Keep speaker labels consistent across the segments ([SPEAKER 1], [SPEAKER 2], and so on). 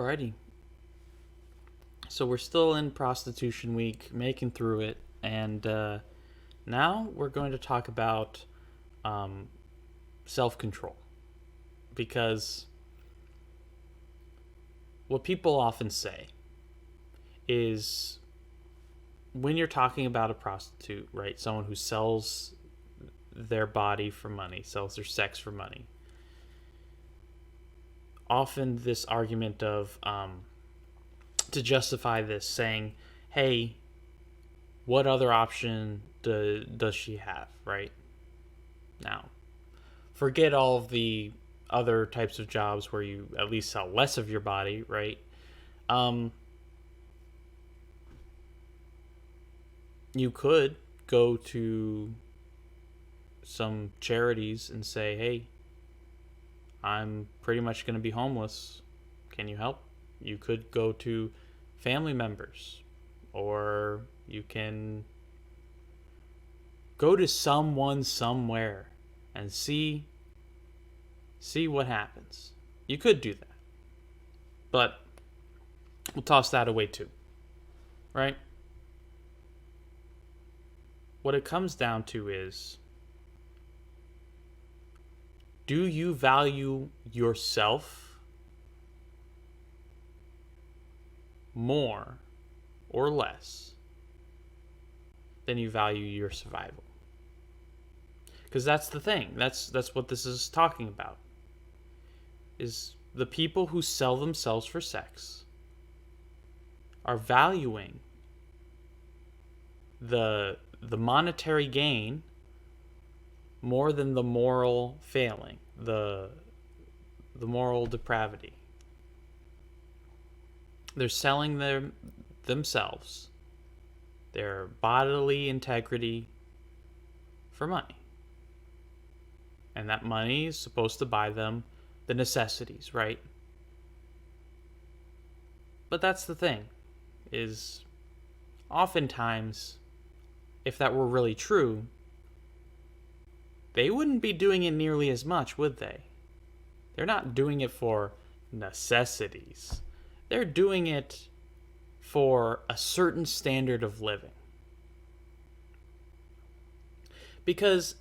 [SPEAKER 1] Alrighty. So we're still in Prostitution Week, making through it, and now we're going to talk about self-control. Because what people often say is when you're talking about a prostitute, right, someone who sells their body for money, sells their sex for money, often this argument of to justify this, saying, hey, what other option does she have, right? Now, forget all of the other types of jobs where you at least sell less of your body, right? You could go to some charities and say, hey, I'm pretty much going to be homeless. Can you help? You could go to family members, or you can go to someone somewhere and see what happens. You could do that. But we'll toss that away too. Right? What it comes down to is, do you value yourself more or less than you value your survival? Because that's the thing. That's what this is talking about. Is the people who sell themselves for sex are valuing the monetary gain more than the moral failing, the moral depravity. They're selling themselves, their bodily integrity, for money. And that money is supposed to buy them the necessities, right? But that's the thing, is oftentimes, if that were really true, they wouldn't be doing it nearly as much, would they? They're not doing it for necessities. They're doing it for a certain standard of living. Because,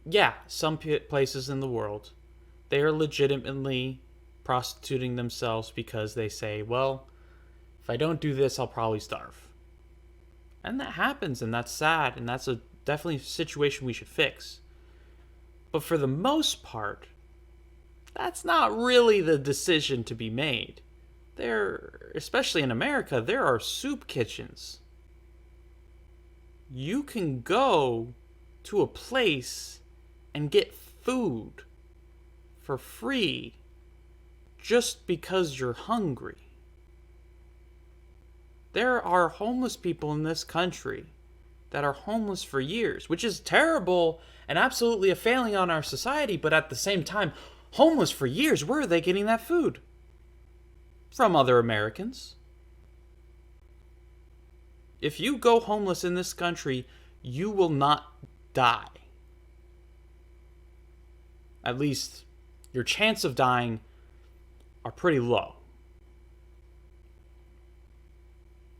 [SPEAKER 1] yeah, some places in the world, they are legitimately prostituting themselves because they say, well, if I don't do this, I'll probably starve. And that happens, and that's sad, and that's definitely a situation we should fix. But for the most part, that's not really the decision to be made. Especially in America, there are soup kitchens. You can go to a place and get food for free just because you're hungry. There are homeless people in this country that are homeless for years, which is terrible and absolutely a failing on our society, but at the same time, homeless for years, where are they getting that food? From other Americans. If you go homeless in this country, you will not die. At least your chance of dying are pretty low.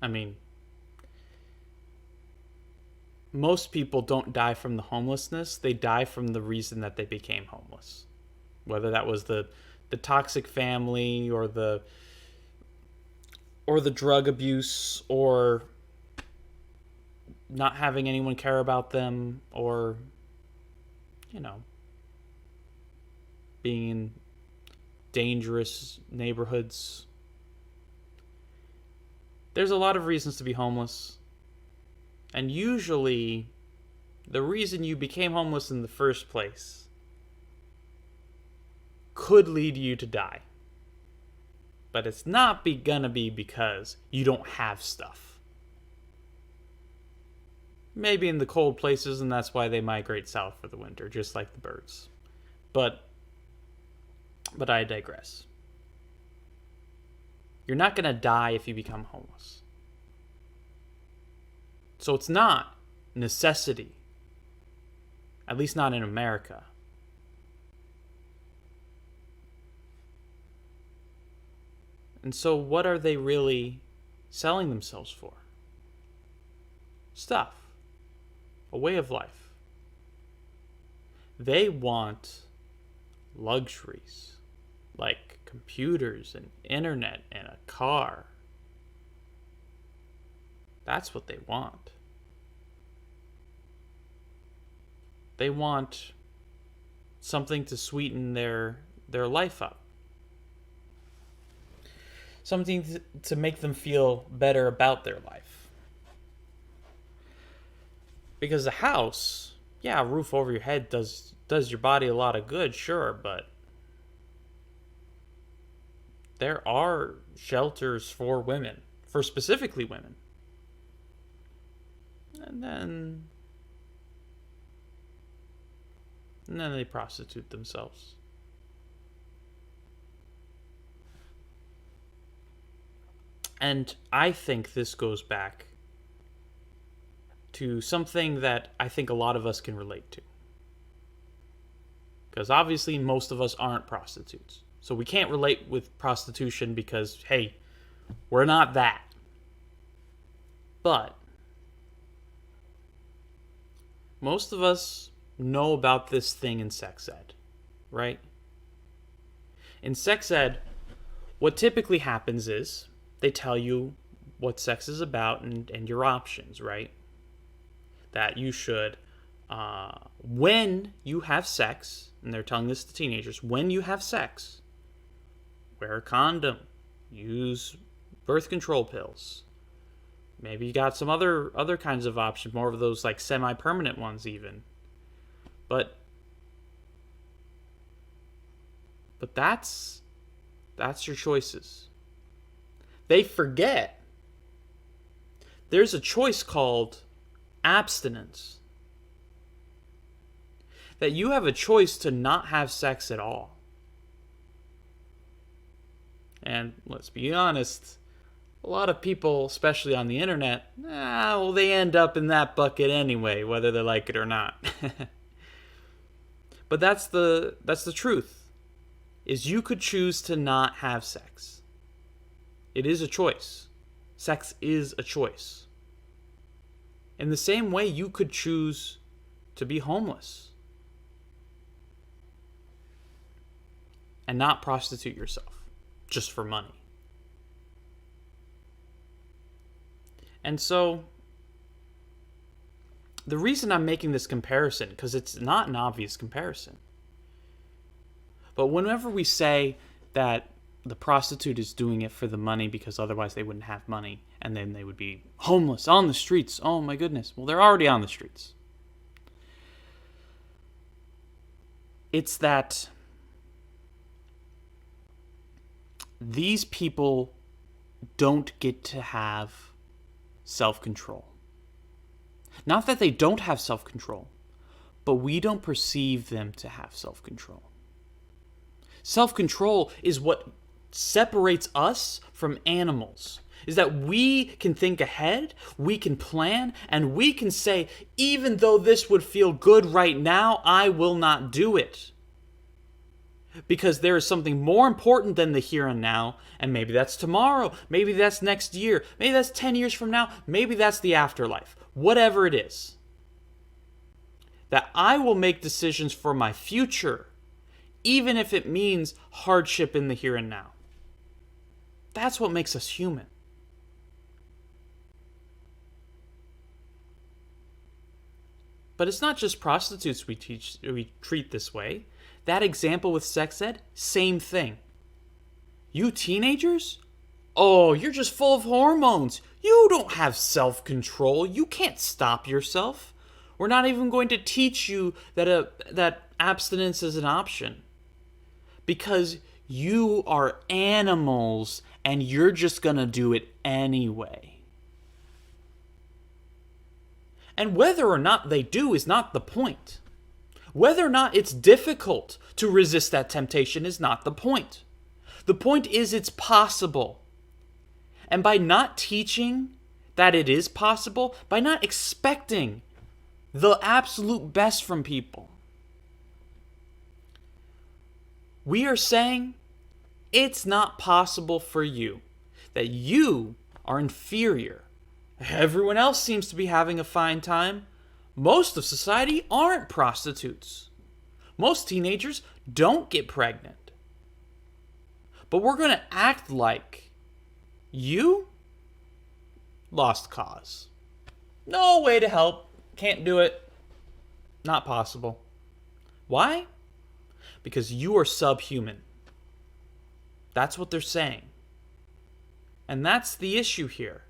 [SPEAKER 1] I mean, most people don't die from the homelessness. They die from the reason that they became homeless. Whether that was the toxic family or the drug abuse, or not having anyone care about them, or, being in dangerous neighborhoods. There's a lot of reasons to be homeless. And usually, the reason you became homeless in the first place could lead you to die. But it's not gonna be because you don't have stuff. Maybe in the cold places, and that's why they migrate south for the winter, just like the birds. But I digress. You're not gonna die if you become homeless. So it's not necessity. At least not in America. And so what are they really selling themselves for? Stuff. A way of life. They want luxuries like computers and internet and a car. That's what they want. They want something to sweeten their life up. Something to make them feel better about their life. Because a house, yeah, a roof over your head does your body a lot of good, sure, but there are shelters for women, for specifically women. And then they prostitute themselves. And I think this goes back to something that I think a lot of us can relate to. Because obviously most of us aren't prostitutes. So we can't relate with prostitution because, hey, we're not that. But most of us know about this thing in sex ed, right? In sex ed, what typically happens is they tell you what sex is about and your options, right? That you should, when you have sex, and they're telling this to teenagers, when you have sex, wear a condom, use birth control pills. Maybe you got some other kinds of options, more of those like semi-permanent ones even. But that's your choices. They forget there's a choice called abstinence. That you have a choice to not have sex at all. And let's be honest, a lot of people, especially on the internet, they end up in that bucket anyway, whether they like it or not. But that's the truth, is you could choose to not have sex. It is a choice. Sex is a choice. In the same way, you could choose to be homeless and not prostitute yourself just for money. And so, the reason I'm making this comparison, because it's not an obvious comparison, but whenever we say that the prostitute is doing it for the money because otherwise they wouldn't have money, and then they would be homeless on the streets, oh my goodness, well, they're already on the streets. It's that these people don't get to have self-control. Not that they don't have self-control, but we don't perceive them to have self-control. Self-control is what separates us from animals. Is that we can think ahead, we can plan, and we can say, even though this would feel good right now, I will not do it. Because there is something more important than the here and now, and maybe that's tomorrow, maybe that's next year, maybe that's 10 years from now, maybe that's the afterlife, whatever it is. That I will make decisions for my future, even if it means hardship in the here and now. That's what makes us human. But it's not just prostitutes we treat this way. That example with sex ed, same thing. You teenagers? Oh, you're just full of hormones. You don't have self-control. You can't stop yourself. We're not even going to teach you that abstinence is an option. Because you are animals and you're just going to do it anyway. And whether or not they do is not the point. Whether or not it's difficult to resist that temptation is not the point. The point is it's possible. And by not teaching that it is possible, by not expecting the absolute best from people, we are saying it's not possible for you, that you are inferior. Everyone else seems to be having a fine time. Most of society aren't prostitutes. Most teenagers don't get pregnant. But we're going to act like you lost cause. No way to help. Can't do it. Not possible. Why? Because you are subhuman. That's what they're saying. And that's the issue here.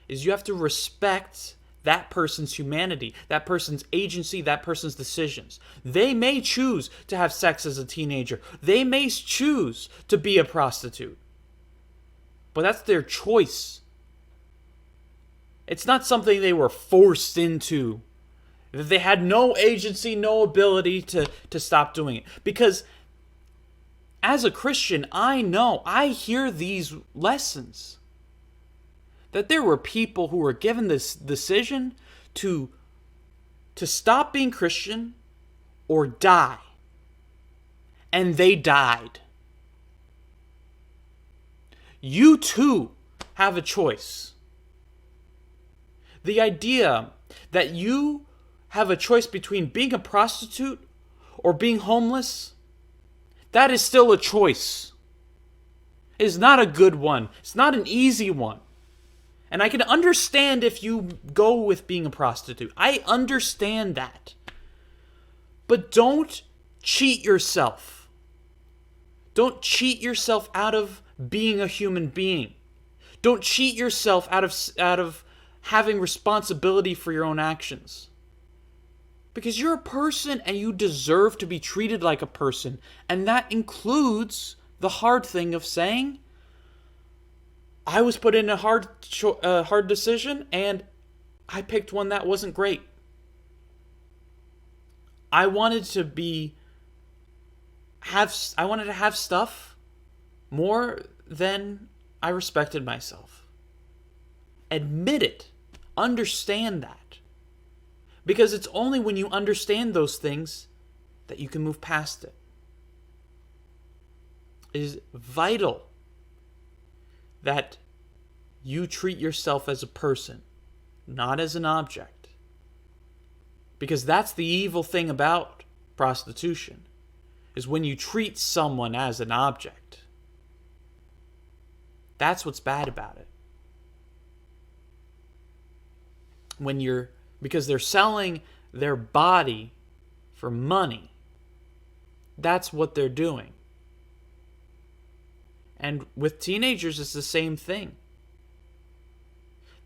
[SPEAKER 1] Is you have to respect that person's humanity, that person's agency, that person's decisions. They may choose to have sex as a teenager. They may choose to be a prostitute. But that's their choice. It's not something they were forced into. They had no agency, no ability to stop doing it. Because as a Christian, I hear these lessons. That there were people who were given this decision to stop being Christian or die. And they died. You too have a choice. The idea that you have a choice between being a prostitute or being homeless, that is still a choice. It is not a good one. It's not an easy one. And I can understand if you go with being a prostitute. I understand that. But don't cheat yourself. Don't cheat yourself out of being a human being. Don't cheat yourself out of having responsibility for your own actions. Because you're a person and you deserve to be treated like a person. And that includes the hard thing of saying, I was put in a hard decision, and I picked one that wasn't great. I wanted to have stuff more than I respected myself. Admit it. Understand that. Because it's only when you understand those things that you can move past it. It is vital that you treat yourself as a person, not as an object. Because that's the evil thing about prostitution, is when you treat someone as an object. That's what's bad about it. Because they're selling their body for money. That's what they're doing. And with teenagers, it's the same thing.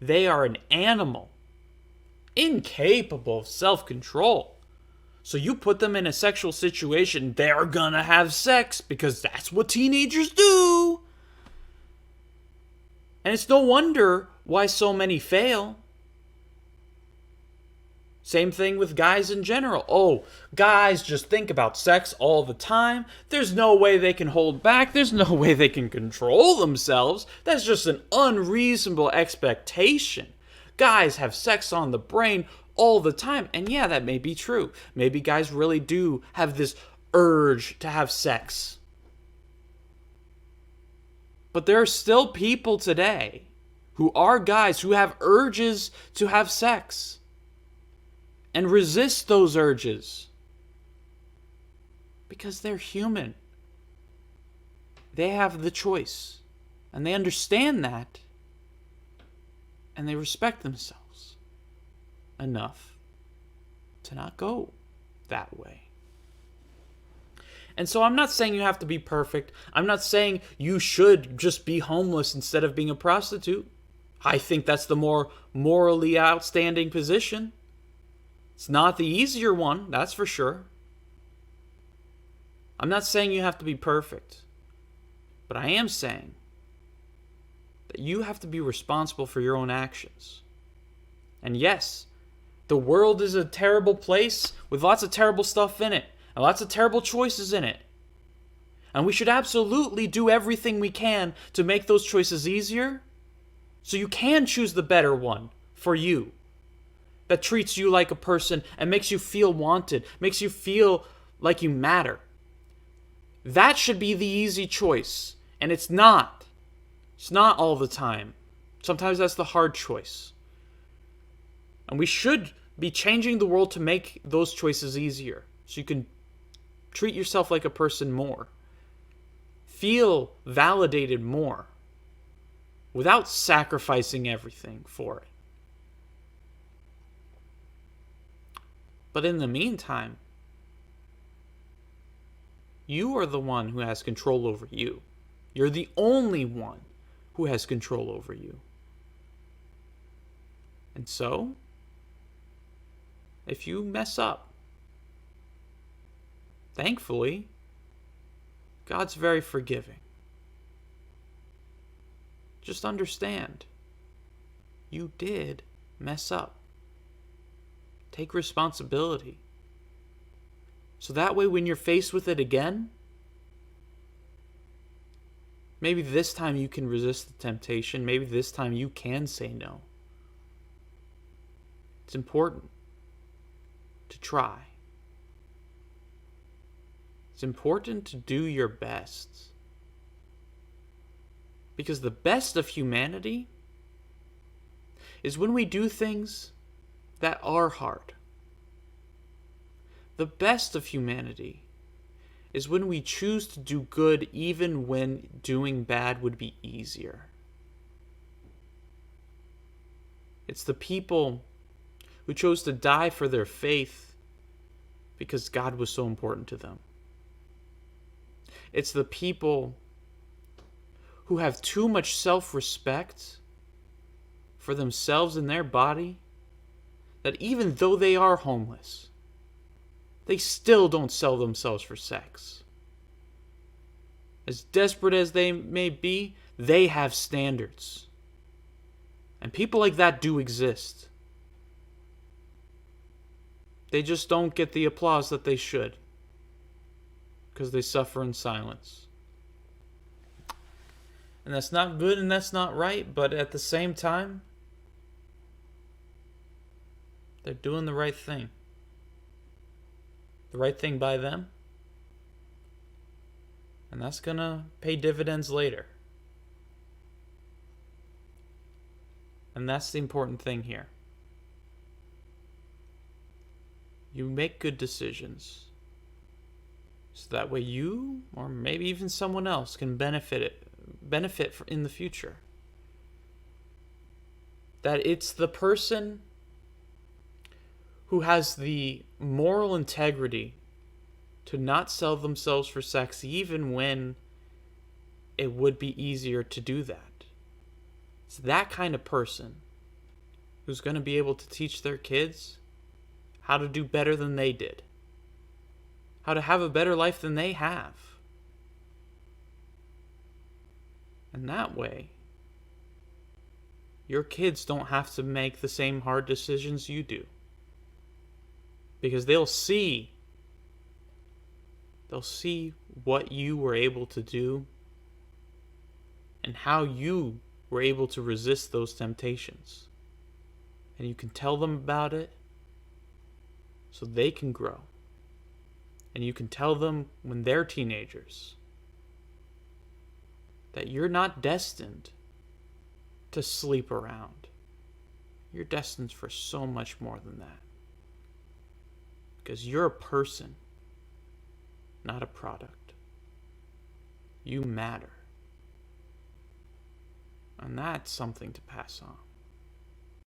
[SPEAKER 1] They are an animal, incapable of self-control. So you put them in a sexual situation, they're gonna have sex because that's what teenagers do. And it's no wonder why so many fail. Same thing with guys in general. Oh, guys just think about sex all the time. There's no way they can hold back. There's no way they can control themselves. That's just an unreasonable expectation. Guys have sex on the brain all the time. And yeah, that may be true. Maybe guys really do have this urge to have sex. But there are still people today who are guys who have urges to have sex. And resist those urges. Because they're human. They have the choice. And they understand that. And they respect themselves enough to not go that way. And so I'm not saying you have to be perfect. I'm not saying you should just be homeless instead of being a prostitute. I think that's the more morally outstanding position. It's not the easier one, that's for sure. I'm not saying you have to be perfect. But I am saying that you have to be responsible for your own actions. And yes, the world is a terrible place with lots of terrible stuff in it. And lots of terrible choices in it. And we should absolutely do everything we can to make those choices easier. So you can choose the better one for you. That treats you like a person and makes you feel wanted, makes you feel like you matter. That should be the easy choice. And it's not. It's not all the time. Sometimes that's the hard choice. And we should be changing the world to make those choices easier. So you can treat yourself like a person more. Feel validated more. Without sacrificing everything for it. But in the meantime, you are the one who has control over you. You're the only one who has control over you. And so, if you mess up, thankfully, God's very forgiving. Just understand, you did mess up. Take responsibility. So that way when you're faced with it again, maybe this time you can resist the temptation. Maybe this time you can say no. It's important to try. It's important to do your best. Because the best of humanity is when we do things that are hard. The best of humanity is when we choose to do good even when doing bad would be easier. It's the people who chose to die for their faith because God was so important to them. It's the people who have too much self-respect for themselves and their body that even though they are homeless, they still don't sell themselves for sex. As desperate as they may be, they have standards. And people like that do exist. They just don't get the applause that they should, because they suffer in silence. And that's not good and that's not right, but at the same time, they're doing the right thing. The right thing by them. And that's gonna pay dividends later. And that's the important thing here. You make good decisions. So that way you, or maybe even someone else, can benefit in the future. That it's the person who has the moral integrity to not sell themselves for sex even when it would be easier to do that. It's that kind of person who's going to be able to teach their kids how to do better than they did. How to have a better life than they have. And that way, your kids don't have to make the same hard decisions you do. Because they'll see what you were able to do and how you were able to resist those temptations. And you can tell them about it so they can grow. And you can tell them when they're teenagers that you're not destined to sleep around. You're destined for so much more than that. Because you're a person, not a product. You matter. And that's something to pass on.